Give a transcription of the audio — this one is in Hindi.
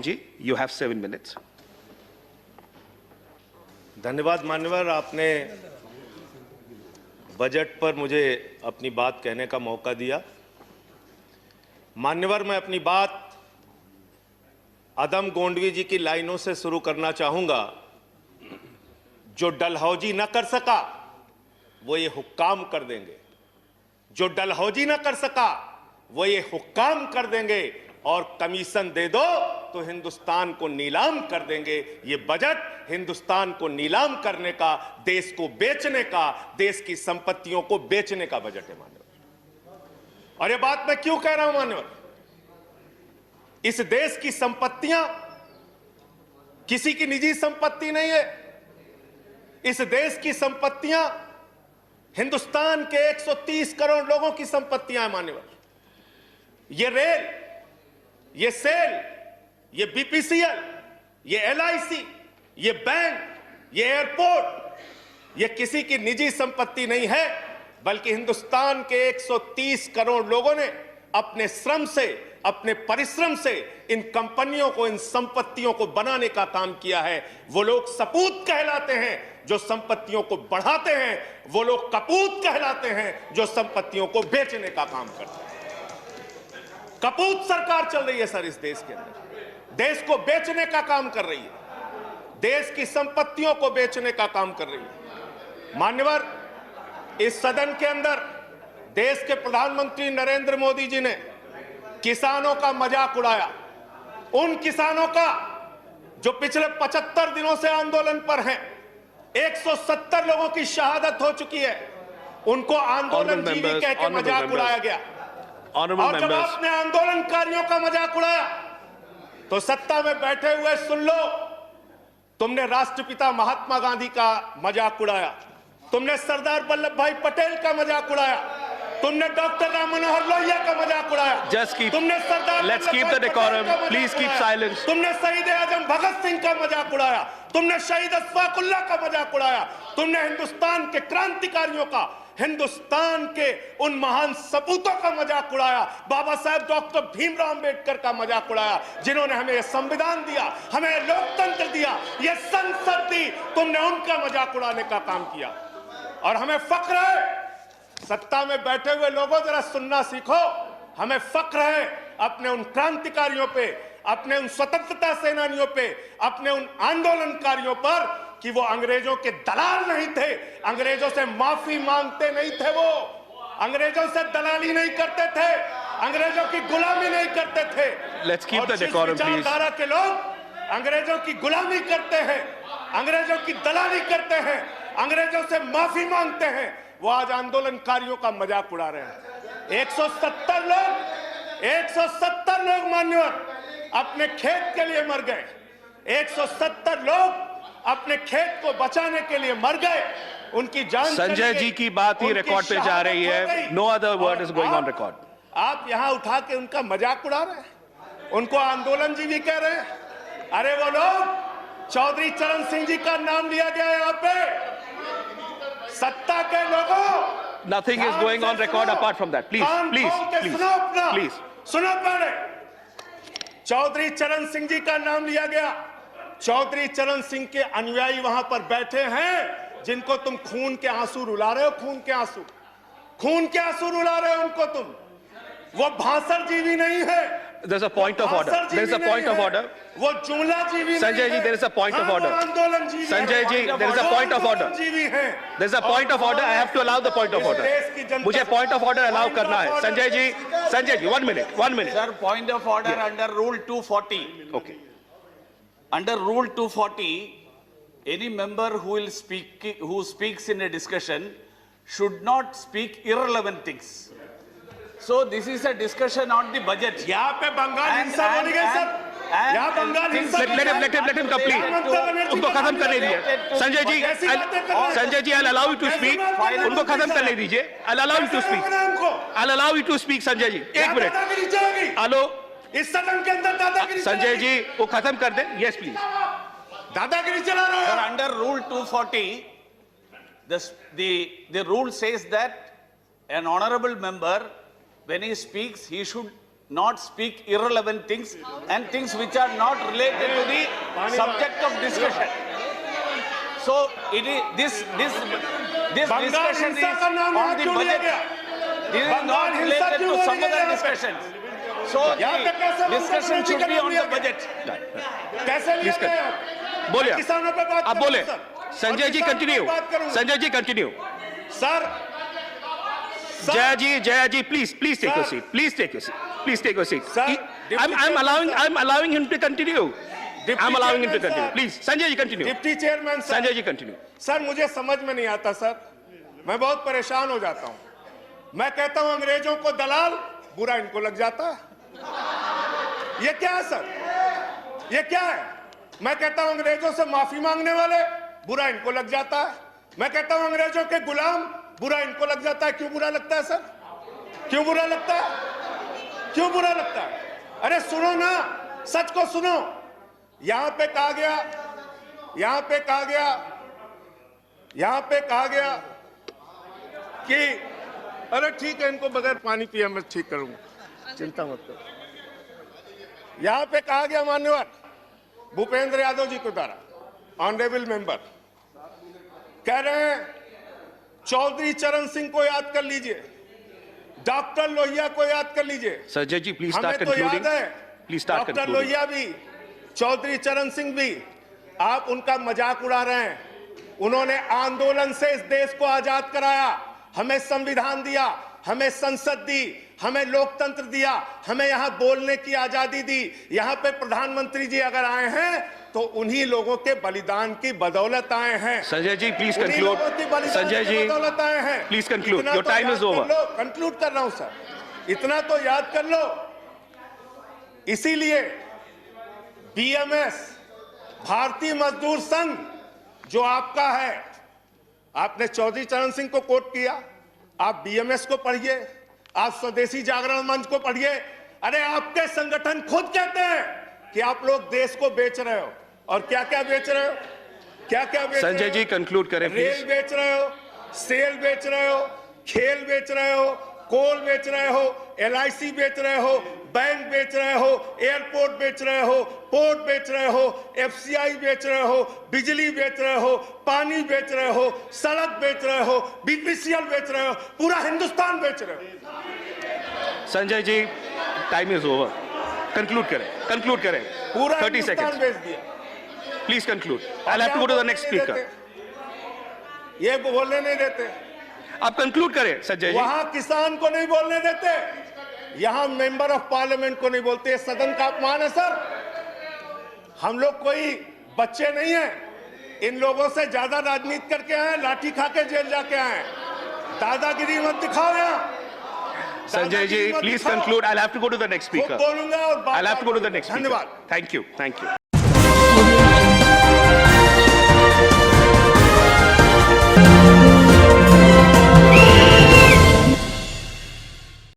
Ji, you have 7 minutes. धन्यवाद मान्यवर, आपने बजट पर मुझे अपनी बात कहने का मौका दिया। मान्यवर, मैं अपनी बात अदम गोंडवी जी की लाइनों से शुरू करना चाहूंगा। जो डलहौजी न कर सका वो ये हुक्काम कर देंगे, जो डलहौजी न कर सका वो ये हुक्काम कर देंगे, और कमीशन दे दो तो हिंदुस्तान को नीलाम कर देंगे। ये बजट हिंदुस्तान को नीलाम करने का, देश को बेचने का, देश की संपत्तियों को बेचने का बजट है मान्यवर। और ये बात मैं क्यों कह रहा हूं मान्यवर? इस देश की संपत्तियां किसी की निजी संपत्ति नहीं है। इस देश की संपत्तियां हिंदुस्तान के 130 करोड़ लोगों की संपत्तियां हैं मान्यवर। ये रेल, ये सेल, ये बीपीसीएल, ये एलआईसी, ये बैंक, ये एयरपोर्ट, ये किसी की निजी संपत्ति नहीं है, बल्कि हिंदुस्तान के 130 करोड़ लोगों ने अपने श्रम से, अपने परिश्रम से इन कंपनियों को, इन संपत्तियों को बनाने का काम किया है। वो लोग सपूत कहलाते हैं जो संपत्तियों को बढ़ाते हैं, वो लोग कपूत कहलाते हैं जो संपत्तियों को बेचने का काम करते हैं। कपूत सरकार चल रही है सर इस देश के अंदर, देश को बेचने का काम कर रही है, देश की संपत्तियों को बेचने का काम कर रही है। मान्यवर, इस सदन के अंदर देश के प्रधानमंत्री नरेंद्र मोदी जी ने किसानों का मजाक उड़ाया। उन किसानों का जो पिछले 75 दिनों से आंदोलन पर हैं, 170 लोगों की शहादत हो चुकी है, उनको आंदोलन जीवी कह के मजाक उड़ाया गया। और जब आपने आंदोलनकारियों का मजाक उड़ाया तो सत्ता में बैठे हुए सुन लो, तुमने राष्ट्रपिता महात्मा गांधी का मजाक उड़ाया, तुमने सरदार वल्लभ भाई पटेल का मजाक उड़ाया, तुमने डॉक्टर राम मनोहर लोहिया का मजाक उड़ाया, तुमने सरदार let's keep the decorum, please keep silence, तुमने शहीद आजम भगत सिंह का मजाक उड़ाया, तुमने शहीद अशफाक उल्लाह का मजाक उड़ाया, तुमने हिंदुस्तान के क्रांतिकारियों का, हिंदुस्तान के उन महान सपूतों का मजाक उड़ाया, बाबा साहब डॉक्टर भीमराव अंबेडकर का मजाक उड़ाया, जिन्होंने हमें यह संविधान दिया, हमें लोकतंत्र दिया, यह संसद दी। तुमने उनका मजाक उड़ाने का काम किया। और हमें फख्र है, सत्ता में बैठे हुए लोगों जरा सुनना सीखो, हमें फख्र है अपने उन क्रांतिकारियों पे, अपने उन स्वतंत्रता सेनानियों पे, अपने उन आंदोलनकारियों पर कि वो अंग्रेजों के दलाल नहीं थे, अंग्रेजों से माफी मांगते नहीं थे, वो अंग्रेजों से दलाली नहीं करते थे, अंग्रेजों की गुलामी नहीं करते थे। Let's keep the decorum please. विचारधारा के लोग अंग्रेजों की गुलामी करते हैं, अंग्रेजों की दलाली करते हैं, अंग्रेजों से माफी मांगते हैं, वो आज आंदोलनकारियों का मजाक उड़ा रहे हैं। 170 लोग मान्यवर अपने खेत के लिए मर गए, 170 लोग अपने खेत को बचाने के लिए मर गए, उनकी जान। संजय जी की बात ही रिकॉर्ड पे जा रही है, no other word is going on record. आप यहां उठा के उनका मजाक उड़ा रहे हैं, उनको आंदोलन जी भी कह रहे हैं। अरे वो लोग, चौधरी चरण सिंह जी का नाम लिया गया यहाँ पे, सत्ता के लोगों। Nothing is going on record apart from that, please please please सुनो पहले। चौधरी चरण सिंह जी का नाम लिया गया, चौधरी चरण सिंह के अनुयायी वहां पर बैठे हैं, जिनको तुम खून के आंसू रुला रहे हो, खून के आंसू रुला रहे हो उनको तुम। वो भाषण जीवी नहीं है। There's a point of order. There's a point of order. वो जुमला जीवी नहीं है। Sanjay ji, there is a point of order. आंदोलन जीवी। Sanjay ji, there is a point of order. जीवी है। There's a point of order. I have to allow the point of order. मुझे point of order allow करना है। Sanjay ji, 1 minute. Sir, point of order under Rule 240. Okay. Under Rule 240, any member who speaks in a discussion should not speak irrelevant things. So this is a discussion on the budget. यहाँ पे बंगाल हिंसा बोली गई सर, यहाँ बंगाल हिंसा। Let him complete. उनको खत्म करने दीजिए। Sanjay ji, I'll allow you to speak. उनको खत्म करने दीजिए। I'll allow you to speak. I'll allow you to speak, Sanjay ji. 1 minute. Hello, इस सदन के अंदर दादागिरी। संजय जी, वो खत्म कर दे। Yes, please. दादागिरी चला रहे हो। Sir, under Rule 240, the rule says that an honorable member, when he speaks, he should not speak irrelevant things and things which are not related to the subject of discussion. So it is this discussion is on the budget. This is not related to some other discussions. So the discussion should be on the budget. कैसे लिया गया? बोलिए, किसानों पे बात आप करूं, बोले। सर। संजय और जी किसानों कंटिन्यू, पे बात करूं। Sanjay ji continue. Sir Jaya ji, please take your Sir. seat. Please take your seat. Please take your seat. Sir, I'm allowing him to continue. I'm allowing him to Chairman, continue. sir. Please, Sanjay ji continue. Deputy chairman sir, Sanjay ji continue. Sir मुझे समझ में नहीं आता सर, मैं बहुत परेशान हो जाता हूं। मैं कहता हूं अंग्रेजों को दलाल, बुरा इनको लग जाता है। ये क्या है सर? ये क्या है? मैं कहता हूं अंग्रेजों से माफी मांगने वाले, बुरा इनको लग जाता है। मैं कहता हूं अंग्रेजों के गुलाम, बुरा इनको लग जाता है। क्यों बुरा लगता है सर? क्यों बुरा लगता है? क्यों बुरा लगता है? अरे सुनो ना, सच को सुनो। यहां पे कहा गया कि अरे ठीक है, इनको बगैर पानी पिया मैं ठीक करूंगा, चिंता मत करो। यहां पे कहा गया मान्यवर भूपेंद्र यादव जी के द्वारा, ऑनरेबल मेंबर कह रहे हैं चौधरी चरण सिंह को याद कर लीजिए, डॉक्टर लोहिया को याद कर लीजिए। Sanjay ji, please हमें start तो concluding. याद है Please start doctor concluding. Lohia भी, चौधरी चरण सिंह भी, आप उनका मजाक उड़ा रहे हैं। उन्होंने आंदोलन से इस देश को आजाद कराया, हमें संविधान दिया, हमें संसद दी, हमें लोकतंत्र दिया, हमें यहां बोलने की आजादी दी। यहां पे प्रधानमंत्री जी अगर आए हैं तो उन्हीं लोगों के बलिदान की बदौलत आए हैं। Sanjay ji, please उन्हीं conclude. लोगों की बलिदान Sanjay की ji, बदौलत आए हैं। please conclude. इतना Your तो time याद is over. कर लो, कंक्लूड कर रहा हूं सर, इतना तो याद कर लो। इसीलिए बीएमएस, भारतीय मजदूर संघ जो आपका है, आपने चौधरी चरण सिंह को कोट किया, आप बीएमएस को पढ़िए, आप स्वदेशी जागरण मंच को पढ़िए। अरे आपके संगठन खुद कहते हैं कि आप लोग देश को बेच रहे हो, और क्या क्या बेच रहे हो? क्या क्या बेच रहे हो? संजय जी कंक्लूड करें रेल प्लीज। बेच रहे हो, सेल बेच रहे हो, खेल बेच रहे हो, कोल बेच रहे हो, एलआईसी बेच रहे हो, बैंक बेच रहे हो, एयरपोर्ट बेच रहे हो, पोर्ट बेच रहे हो, एफसीआई बेच रहे हो, बिजली बेच रहे हो, पानी बेच रहे हो, सड़क बेच रहे हो, बीपीसीएल बेच रहे हो, पूरा हिंदुस्तान बेच रहे हो। Sanjay ji, time is over. Conclude करें। पूरा 30 हिंदुस्तान seconds. बेच दिया। Please conclude. I'll have to go to the next speaker. ये बोलने नहीं देते, आप कंक्लूड करें संजय जी। वहां किसान को नहीं बोलने देते, यहां मेंबर ऑफ पार्लियामेंट को नहीं बोलते। सदन का अपमान है सर। हम लोग कोई बच्चे नहीं हैं, इन लोगों से ज्यादा राजनीति करके आए, लाठी खा के जेल जाके आए। दादागिरी मत दिखाओ यहाँ। Sanjay ji, please conclude. I'll have to go to the next speaker. बोलूंगा और I'll have to go to the next speaker. धन्यवाद। Thank you.